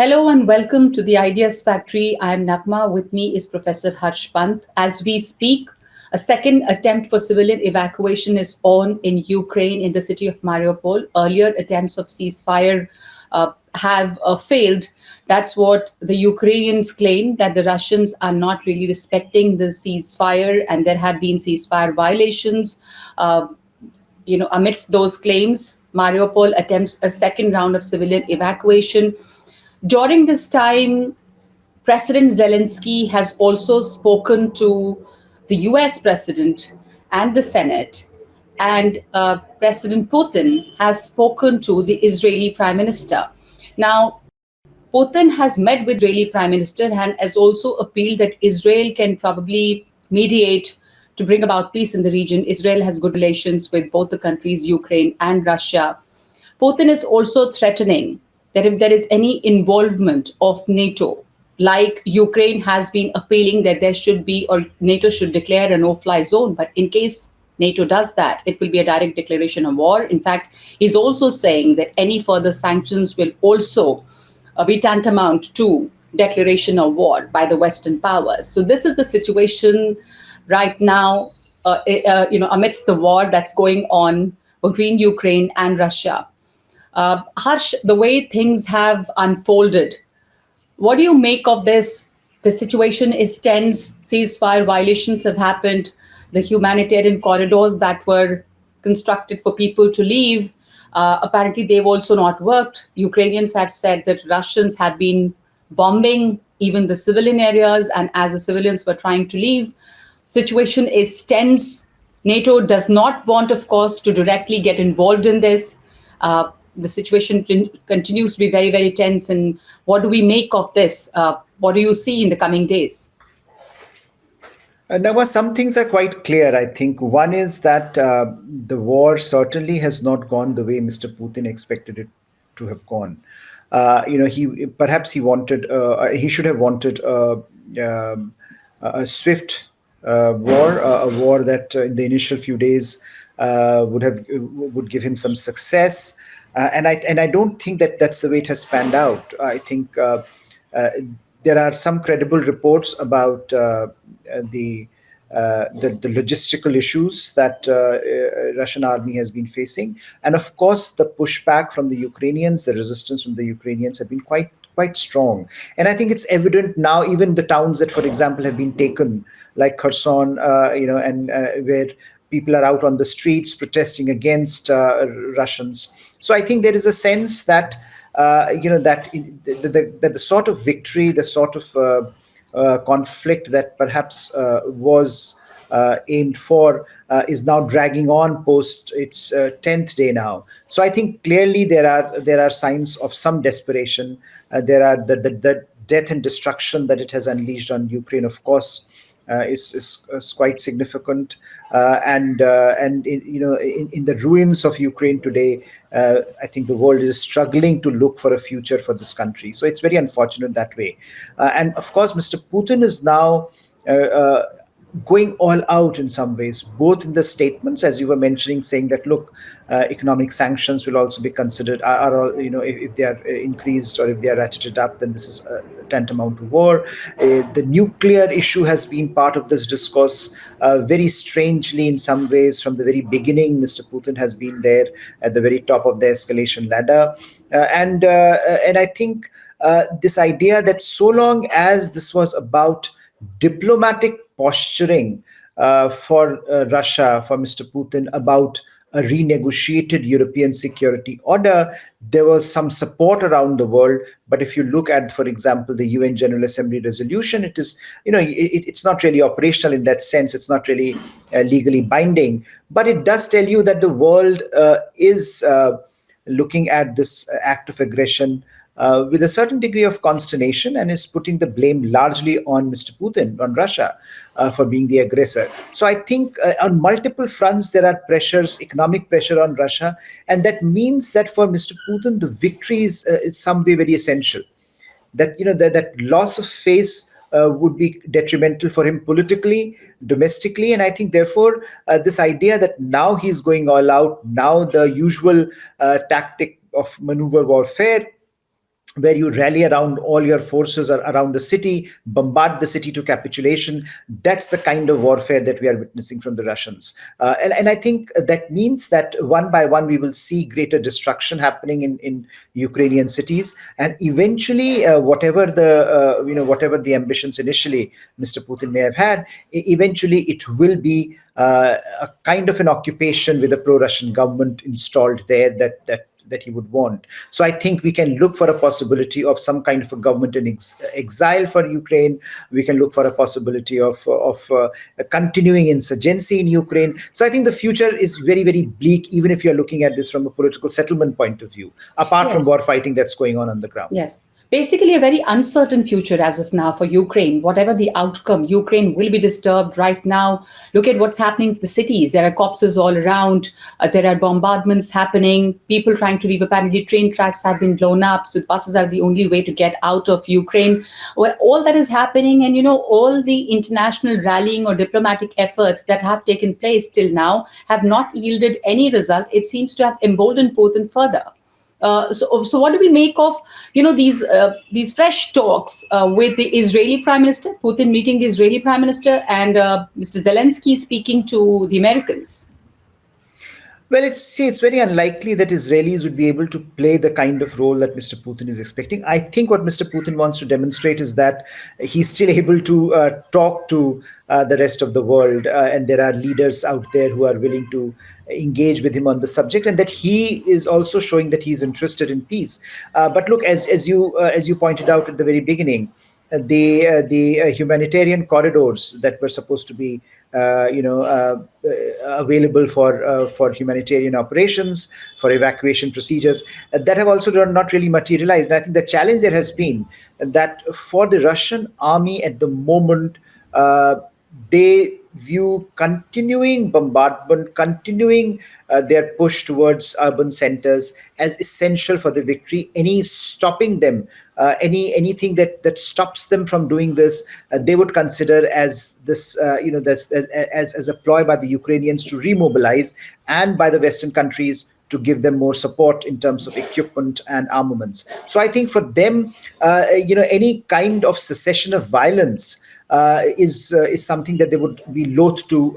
Hello and welcome to the Ideas Factory. I am Naghma. With me is Professor Pant. As we speak, a second attempt for civilian evacuation is on in Ukraine in the city of Mariupol. Earlier attempts of ceasefire have failed. That's what the Ukrainians claim, that the Russians are not really respecting the ceasefire and there have been ceasefire violations. Amidst those claims, Mariupol attempts a second round of civilian evacuation. During this time, President Zelensky has also spoken to the US president and the Senate, and President Putin has spoken to the Israeli prime minister. Now, Putin has met with Israeli prime minister and has also appealed that Israel can probably mediate to bring about peace in the region. Israel has good relations with both the countries, Ukraine and Russia. Putin is also threatening that if there is any involvement of NATO, like Ukraine has been appealing that there should be, or NATO should declare a no-fly zone. But in case NATO does that, it will be a direct declaration of war. In fact, he's also saying that any further sanctions will also be tantamount to declaration of war by the Western powers. So this is the situation right now, amidst the war that's going on between Ukraine and Russia. Harsh, the way things have unfolded, what do you make of this? The situation is tense, ceasefire violations have happened, the humanitarian corridors that were constructed for people to leave, apparently they've also not worked. Ukrainians have said that Russians have been bombing even the civilian areas, and as the civilians were trying to leave, situation is tense. NATO does not want, of course, to directly get involved in this. The situation continues to be very, very tense. And what do we make of this? What do you see in the coming days? Now, some things are quite clear, I think. One is that the war certainly has not gone the way Mr. Putin expected it to have gone. He should have wanted a swift war, a war that in the initial few days would give him some success. And I don't think that that's the way it has panned out. I think there are some credible reports about the logistical issues that Russian army has been facing, and of course the pushback from the Ukrainians, the resistance from the Ukrainians have been quite strong. And I think it's evident now, even the towns that, for example, have been taken, like Kherson, and where people are out on the streets protesting against Russians. So I think there is a sense that that the sort of victory, the sort of conflict that perhaps was aimed for is now dragging on post its 10th day now. So I think clearly there are signs of some desperation. There are the death and destruction that it has unleashed on Ukraine, of course, is quite significant, and in the ruins of Ukraine today, I think the world is struggling to look for a future for this country. So it's very unfortunate that way, and of course, Mr. Putin is now going all out in some ways, both in the statements, as you were mentioning, saying that, look, economic sanctions will also be considered, if they are increased or if they are ratcheted up, then this is tantamount to war. The nuclear issue has been part of this discourse very strangely in some ways. From the very beginning, Mr. Putin has been there at the very top of the escalation ladder. And I think this idea that so long as this was about diplomatic posturing for Russia, for Mr. Putin, about a renegotiated European security order, there was some support around the world. But if you look at, for example, the UN General Assembly resolution, it is, it's not really operational in that sense. It's not really legally binding. But it does tell you that the world is looking at this act of aggression with a certain degree of consternation, and is putting the blame largely on Mr. Putin, on Russia, for being the aggressor. So I think on multiple fronts there are pressures, economic pressure on Russia, and that means that for Mr. Putin the victory is in some way very essential. That that loss of face would be detrimental for him politically, domestically, and I think therefore this idea that now he's going all out, now the usual tactic of maneuver warfare where you rally around all your forces around the city, bombard the city to capitulation. That's the kind of warfare that we are witnessing from the Russians. And I think that means that one by one we will see greater destruction happening in Ukrainian cities. And eventually, whatever the ambitions initially Mr. Putin may have had, eventually it will be a kind of an occupation with a pro-Russian government installed there that he would want. So I think we can look for a possibility of some kind of a government in exile for Ukraine. We can look for a possibility of a continuing insurgency in Ukraine. So I think the future is very, very bleak, even if you're looking at this from a political settlement point of view, apart from Yes. war fighting that's going on the ground. Yes. Basically, a very uncertain future as of now for Ukraine. Whatever the outcome, Ukraine will be disturbed right now. Look at what's happening to the cities. There are corpses all around. There are bombardments happening. People trying to leave. Apparently, train tracks have been blown up. So buses are the only way to get out of Ukraine. Well, all that is happening, and all the international rallying or diplomatic efforts that have taken place till now have not yielded any result. It seems to have emboldened Putin further. So what do we make of these fresh talks with the Israeli Prime Minister, Putin meeting the Israeli Prime Minister, and Mr. Zelensky speaking to the Americans? Well, it's very unlikely that Israelis would be able to play the kind of role that Mr. Putin is expecting. I think what Mr. Putin wants to demonstrate is that he's still able to talk to the rest of the world, and there are leaders out there who are willing to engage with him on the subject, and that he is also showing that he's interested in peace. But look, as you pointed out at the very beginning, the humanitarian corridors that were supposed to be available for humanitarian operations, for evacuation procedures, that have also not really materialized. And I think the challenge there has been that for the Russian army at the moment, they view continuing bombardment, continuing their push towards urban centers as essential for the victory. Any stopping them, anything that stops them from doing this, they would consider as this, as a ploy by the Ukrainians to remobilize, and by the Western countries to give them more support in terms of equipment and armaments. So I think for them, any kind of cessation of violence is something that they would be loath to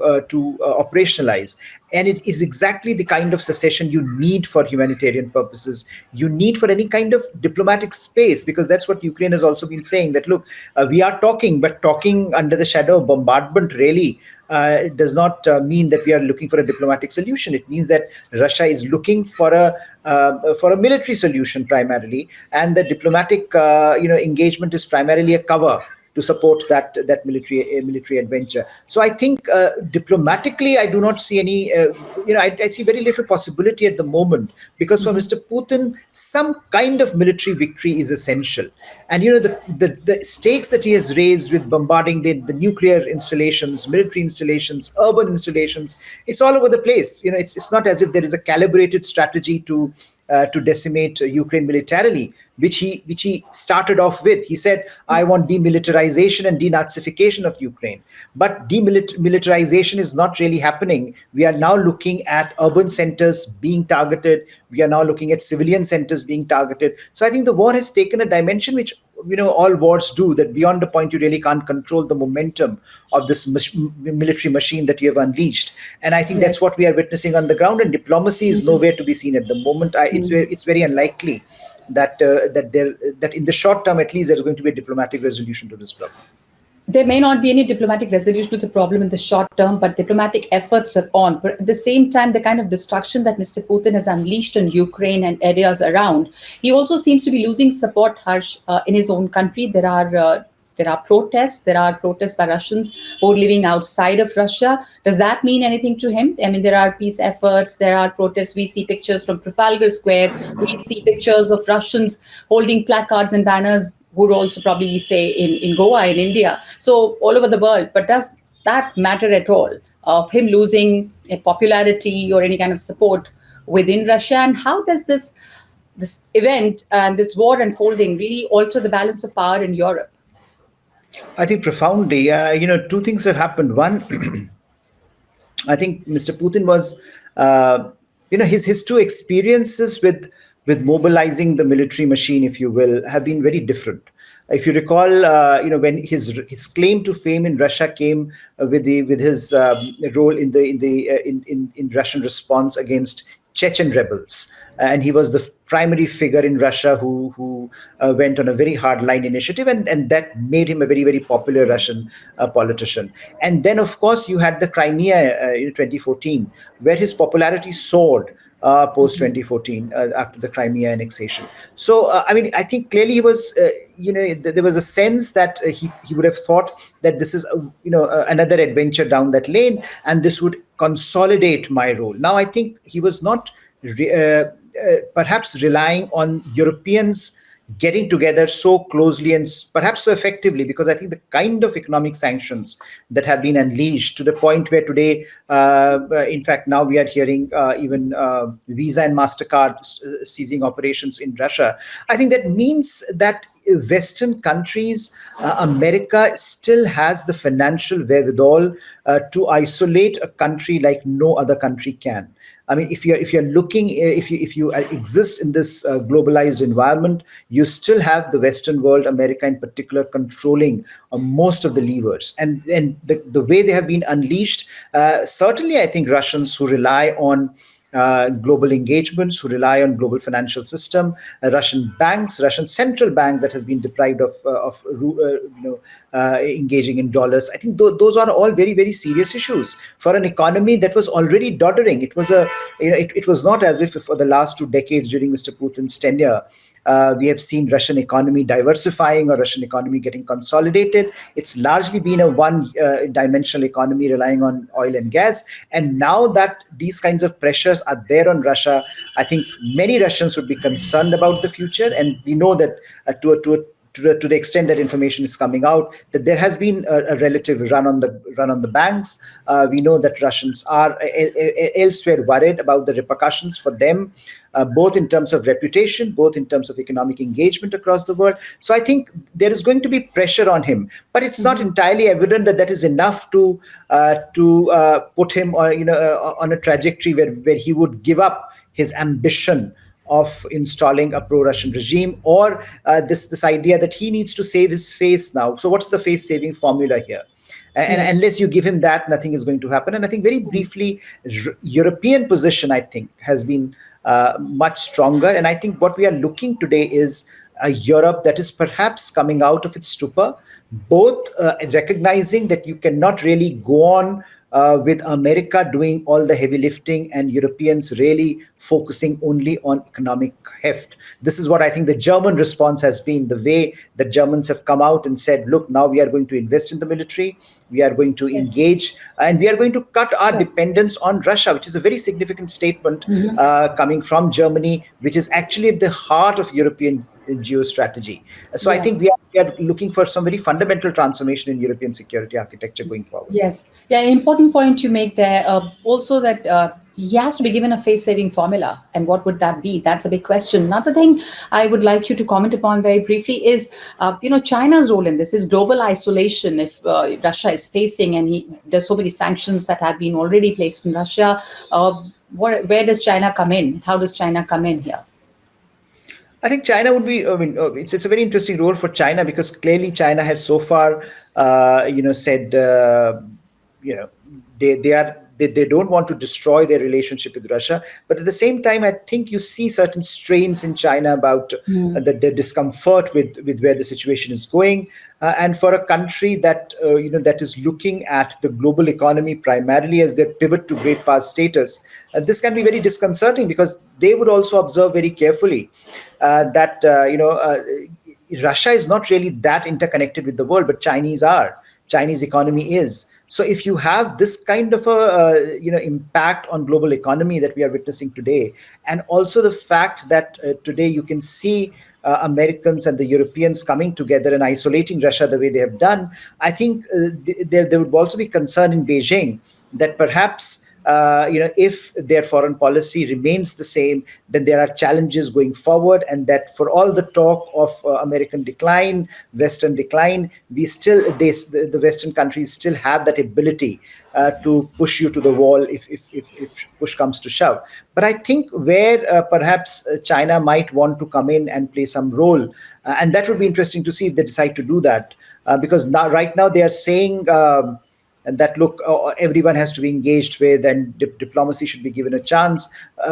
operationalize. And it is exactly the kind of secession you need for humanitarian purposes. You need for any kind of diplomatic space, because that's what Ukraine has also been saying, that look, we are talking, but talking under the shadow of bombardment really does not mean that we are looking for a diplomatic solution. It means that Russia is looking for a military solution primarily, and the diplomatic engagement is primarily a cover to support that military adventure. So I think diplomatically, I do not see any. I see very little possibility at the moment, because for Mr. Putin, some kind of military victory is essential. And the stakes that he has raised with bombarding the nuclear installations, military installations, urban installations, it's all over the place. It's not as if there is a calibrated strategy to decimate Ukraine militarily, which he started off with. He said, "I want demilitarization and denazification of Ukraine," but demilitarization is not really happening. We are now looking at urban centers being targeted. We are now looking at civilian centers being targeted. So I think the war has taken a dimension which all wars do, that beyond the point you really can't control the momentum of this military machine that you have unleashed. And I think that's Yes. what we are witnessing on the ground, and diplomacy is nowhere to be seen at the moment. It's very unlikely that in the short term at least there's going to be a diplomatic resolution to this problem. There may not be any diplomatic resolution to the problem in the short term, but diplomatic efforts are on. But at the same time, the kind of destruction that Mr. Putin has unleashed on Ukraine and areas around, he also seems to be losing support, Harsh, in his own country. There are protests. There are protests by Russians who are living outside of Russia. Does that mean anything to him? I mean, there are peace efforts. There are protests. We see pictures from Trafalgar Square. We see pictures of Russians holding placards and banners, would also probably say in Goa, in India, so all over the world. But does that matter at all, of him losing a popularity or any kind of support within Russia? And how does this event and this war unfolding really alter the balance of power in Europe? I think profoundly. Two things have happened. One, I think Mr. Putin was, his two experiences with with mobilizing the military machine, if you will, have been very different. If you recall, when his claim to fame in Russia came with his role in Russian response against Chechen rebels, and he was the primary figure in Russia who went on a very hardline initiative, and that made him a very popular Russian politician. And then, of course, you had the Crimea in 2014, where his popularity soared post 2014 after the Crimea annexation. So, I mean, I think clearly he was, there was a sense that he would have thought that this is, another adventure down that lane, and this would consolidate my role. Now, I think he was not perhaps relying on Europeans getting together so closely and perhaps so effectively, because I think the kind of economic sanctions that have been unleashed to the point where today, in fact, now we are hearing even Visa and MasterCard seizing operations in Russia. I think that means that Western countries, America still has the financial wherewithal to isolate a country like no other country can. I mean, if you're looking, if you exist in this globalized environment, you still have the Western world, America in particular, controlling most of the levers, and the way they have been unleashed. Certainly, I think Russians who rely on global engagements, who rely on global financial system, Russian banks, Russian central bank that has been deprived of engaging in dollars. I think those are all very serious issues for an economy that was already doddering. It was it was not as if for the last 2 decades during Mr. Putin's tenure. We have seen Russian economy diversifying or Russian economy getting consolidated. It's largely been a one-dimensional economy relying on oil and gas. And now that these kinds of pressures are there on Russia, I think many Russians would be concerned about the future. And we know that to the extent that information is coming out, that there has been a relative run on the banks. We know that Russians are elsewhere worried about the repercussions for them, both in terms of reputation, both in terms of economic engagement across the world. So I think there is going to be pressure on him, but it's not entirely evident that that is enough to put him on a trajectory where he would give up his ambition of installing a pro-Russian regime, or this idea that he needs to save his face now. So what's the face-saving formula here? And Yes. unless you give him that, nothing is going to happen. And I think very briefly, European position, I think, has been much stronger. And I think what we are looking today is a Europe that is perhaps coming out of its stupor, both recognizing that you cannot really go on with America doing all the heavy lifting and Europeans really focusing only on economic heft. This is what I think the German response has been, the way that Germans have come out and said, look, now we are going to invest in the military, we are going to Yes. engage, and we are going to cut our Sure. dependence on Russia, which is a very significant statement coming from Germany, which is actually at the heart of European geostrategy. So I Yeah. think we are looking for some very fundamental transformation in European security architecture going forward. Yes. Yeah, an important point you make there. Also, that he has to be given a face saving formula. And what would that be? That's a big question. Another thing I would like you to comment upon very briefly is, China's role in this is global isolation. If Russia is facing, and there's so many sanctions that have been already placed in Russia, where does China come in? How does China come in here? I think China would be. I mean, it's a very interesting role for China, because clearly China has so far, said, you know, they don't want to destroy their relationship with Russia, but at the same time, I think you see certain strains in China about the discomfort with where the situation is going, and for a country that that is looking at the global economy primarily as their pivot to great power status, this can be very disconcerting, because they would also observe very carefully that Russia is not really that interconnected with the world, but Chinese are. Chinese economy is. So if you have this kind of a impact on global economy that we are witnessing today, and also the fact that today you can see Americans and the Europeans coming together and isolating Russia the way they have done, I think there would also be concern in Beijing that perhaps if their foreign policy remains the same, then there are challenges going forward, and that for all the talk of American decline, Western decline, the Western countries still have that ability to push you to the wall if push comes to shove. But I think where perhaps China might want to come in and play some role, and that would be interesting to see if they decide to do that, because now right now they are saying. And that look, everyone has to be engaged with, and diplomacy should be given a chance.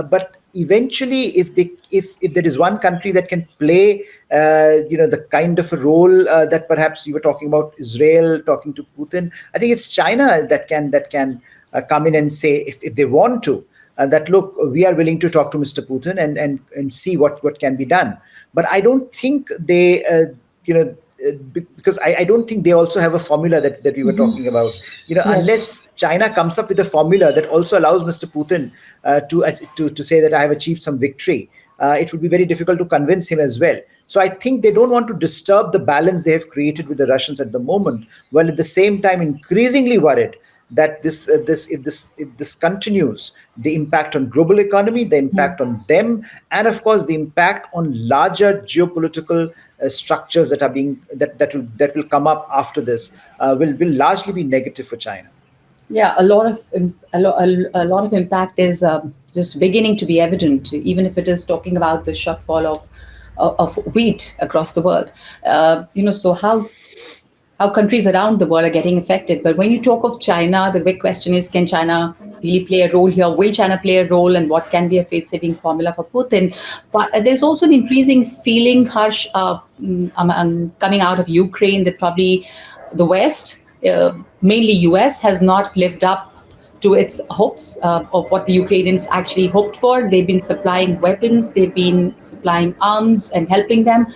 But eventually, if there is one country that can play, the kind of a role that perhaps you were talking about, Israel talking to Putin, I think it's China that can come in and say, if they want to, that look, we are willing to talk to Mr. Putin and see what can be done. But I don't think they, because I don't think they also have a formula that we were talking about. Yes. Unless China comes up with a formula that also allows Mr. Putin to say that I have achieved some victory, it would be very difficult to convince him as well. So I think they don't want to disturb the balance they have created with the Russians at the moment, while at the same time increasingly worried that if this continues, the impact on global economy, the impact on them, and of course the impact on larger geopolitical structures that will come up after this, will largely be negative for China. Yeah, a lot of impact is just beginning to be evident, even if it is talking about the shortfall of wheat across the world. So how countries around the world are getting affected. But when you talk of China, the big question is, can China really play a role here? Will China play a role? And what can be a face-saving formula for Putin? But there's also an increasing feeling, Harsh, coming out of Ukraine, that probably the West, mainly US, has not lived up to its hopes of what the Ukrainians actually hoped for. They've been supplying weapons, they've been supplying arms and helping them.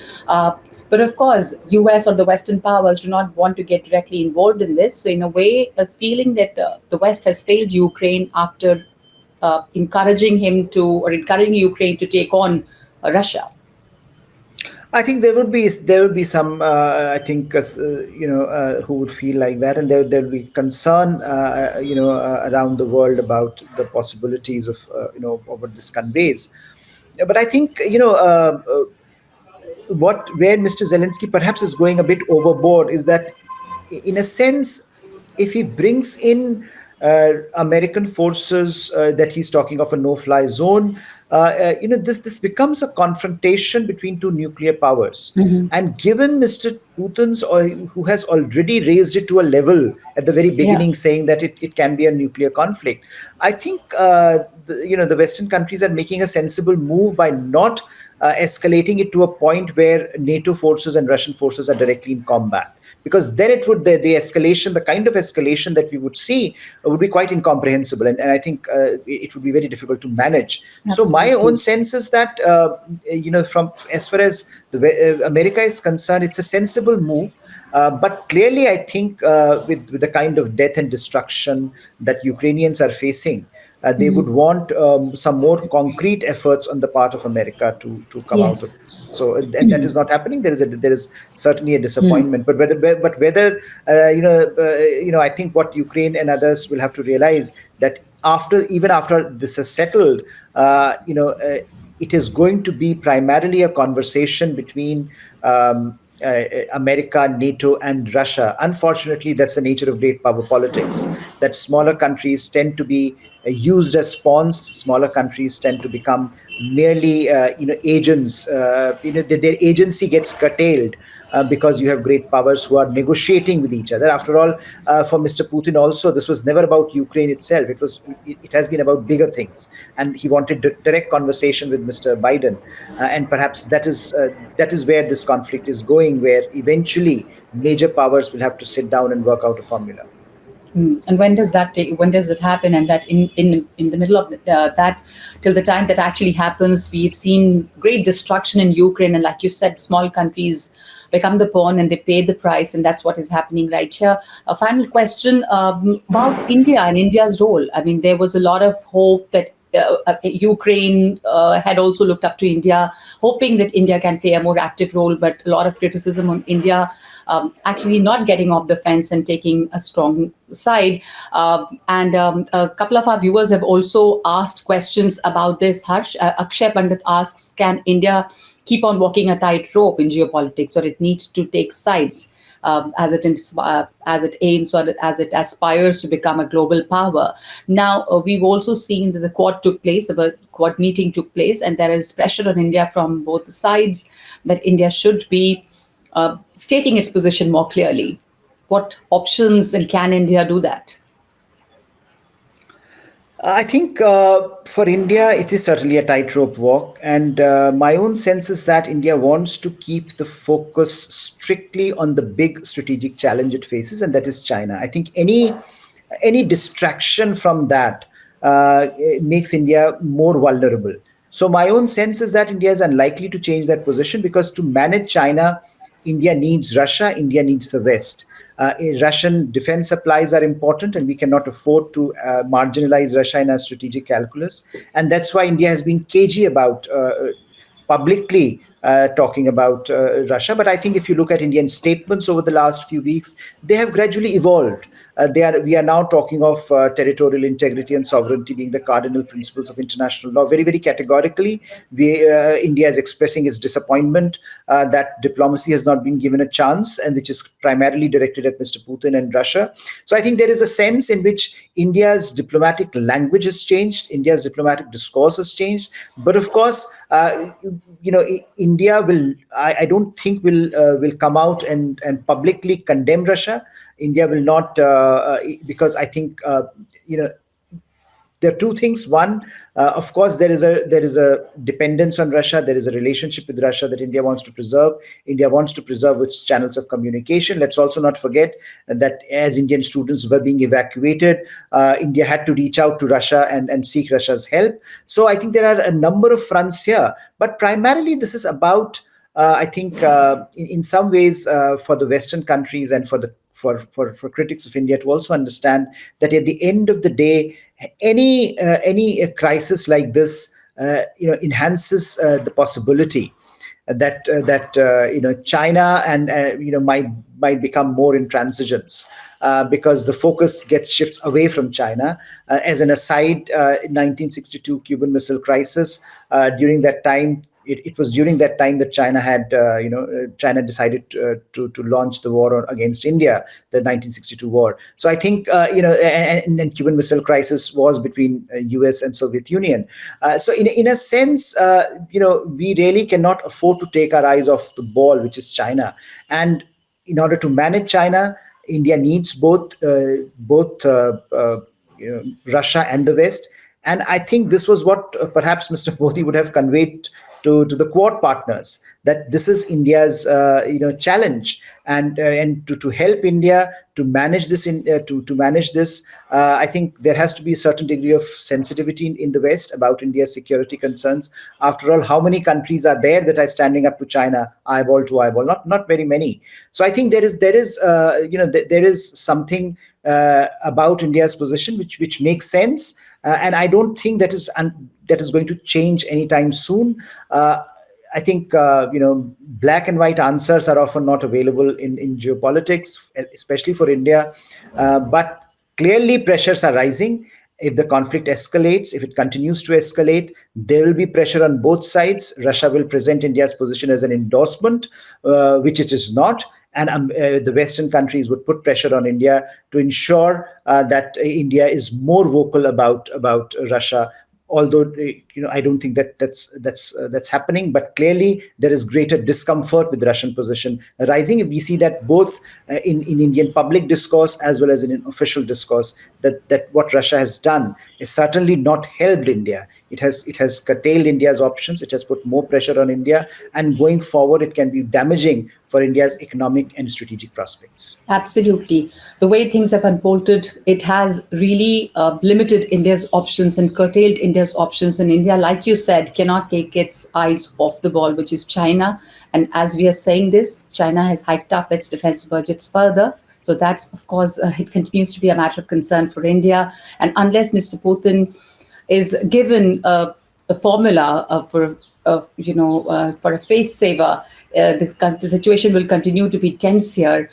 But of course, US or the Western powers do not want to get directly involved in this. So in a way, a feeling that the West has failed Ukraine after encouraging Ukraine to take on Russia. I think there would be some, I think, who would feel like that, and there will be concern around the world about the possibilities of what this conveys. But I think where Mr. Zelensky perhaps is going a bit overboard is that, in a sense, if he brings in American forces, that he's talking of a no-fly zone, this becomes a confrontation between two nuclear powers. And given Mr. Putin's, who has already raised it to a level at the very Yeah. beginning, saying that it can be a nuclear conflict, I think the Western countries are making a sensible move by not escalating it to a point where NATO forces and Russian forces are directly in combat. Because then the escalation, the kind of escalation that we would see, would be quite incomprehensible, and I think it would be very difficult to manage. So my own Absolutely. sense is that from as far as America is concerned, it's a sensible move. But clearly, I think with the kind of death and destruction that Ukrainians are facing, they would want some more concrete efforts on the part of America to come out Yes. of this. So, and that is not happening. There is certainly a disappointment. But whether I think what Ukraine and others will have to realize, that even after this is settled, it is going to be primarily a conversation between America, NATO, and Russia. Unfortunately, that's the nature of great power politics. That smaller countries tend to be used as pawns. Smaller countries tend to become merely, agents. Their agency gets curtailed because you have great powers who are negotiating with each other. After all, for Mr. Putin also, this was never about Ukraine itself. It has been about bigger things, and he wanted direct conversation with Mr. Biden, and perhaps that is where this conflict is going, where eventually major powers will have to sit down and work out a formula. And when does it happen? And that in the middle of that, till the time that actually happens, we've seen great destruction in Ukraine, and like you said, small countries become the pawn and they pay the price, and that's what is happening right here. A final question about India and India's role. I mean, there was a lot of hope that Ukraine had also looked up to India, hoping that India can play a more active role, but a lot of criticism on India actually not getting off the fence and taking a strong side. And a couple of our viewers have also asked questions about this. Harsh, Akshay Pandit asks, can India keep on walking a tightrope in geopolitics, or it needs to take sides? As it aims or as it aspires to become a global power. Now, we've also seen that the Quad meeting took place, and there is pressure on India from both sides that India should be stating its position more clearly. What options and can India do that? I think for India, it is certainly a tightrope walk. And my own sense is that India wants to keep the focus strictly on the big strategic challenge it faces, and that is China. I think any distraction from that makes India more vulnerable. So my own sense is that India is unlikely to change that position, because to manage China, India needs Russia, India needs the West. Russian defense supplies are important, and we cannot afford to marginalize Russia in our strategic calculus. And that's why India has been cagey about publicly talking about Russia. But I think if you look at Indian statements over the last few weeks, they have gradually evolved. We are now talking of territorial integrity and sovereignty being the cardinal principles of international law. Very, very categorically, India is expressing its disappointment that diplomacy has not been given a chance, and which is primarily directed at Mr. Putin and Russia. So I think there is a sense in which India's diplomatic language has changed, India's diplomatic discourse has changed. But of course, India will, I don't think will come out and publicly condemn Russia. India will not, because I think there are two things. One, of course, there is a dependence on Russia. There is a relationship with Russia that India wants to preserve. India wants to preserve its channels of communication. Let's also not forget that as Indian students were being evacuated, India had to reach out to Russia and seek Russia's help. So I think there are a number of fronts here, but primarily this is about, I think, in some ways, for the Western countries and for critics of India to also understand that at the end of the day, any crisis like this, enhances the possibility that China and might become more intransigence, because the focus shifts away from China. As an aside, 1962 Cuban Missile Crisis, during that time. It was during that time that China decided to launch the war against India, the 1962 war. So I think and Cuban Missile Crisis was between U.S. and Soviet Union. So in a sense, we really cannot afford to take our eyes off the ball, which is China. And in order to manage China, India needs both Russia and the West. And I think this was what perhaps Mr. Modi would have conveyed to the Quad partners, that this is India's challenge, and to help India to manage this to manage this. I think there has to be a certain degree of sensitivity in the West about India's security concerns. After all, how many countries are there that are standing up to China eyeball to eyeball? Not very many. So I think there is something about India's position which makes sense, and I don't think that is going to change anytime soon. I think black and white answers are often not available in geopolitics, especially for India. But clearly, pressures are rising. If the conflict escalates, if it continues to escalate, there will be pressure on both sides. Russia will present India's position as an endorsement, which it is not. And the Western countries would put pressure on India to ensure that India is more vocal about Russia. Although I don't think that's happening, but clearly there is greater discomfort with the Russian position rising. We see that both in Indian public discourse as well as in official discourse, that what Russia has done is certainly not helped India. It has curtailed India's options. It has put more pressure on India, and going forward, it can be damaging for India's economic and strategic prospects. Absolutely. The way things have unfolded, it has really limited India's options and curtailed India's options. And India, like you said, cannot take its eyes off the ball, which is China. And as we are saying this, China has hiked up its defense budgets further. So that's, of course, it continues to be a matter of concern for India. And unless Mr. Putin is given a formula for a face saver. The situation will continue to be tense here.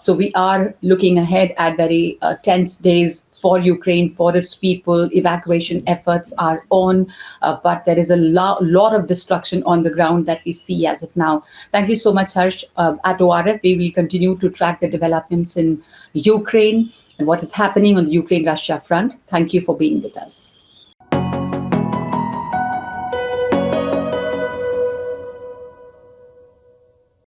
So we are looking ahead at very tense days for Ukraine, for its people. Evacuation efforts are on, but there is a lot of destruction on the ground that we see as of now. Thank you so much, Harsh. At ORF, we will continue to track the developments in Ukraine and what is happening on the Ukraine-Russia front. Thank you for being with us.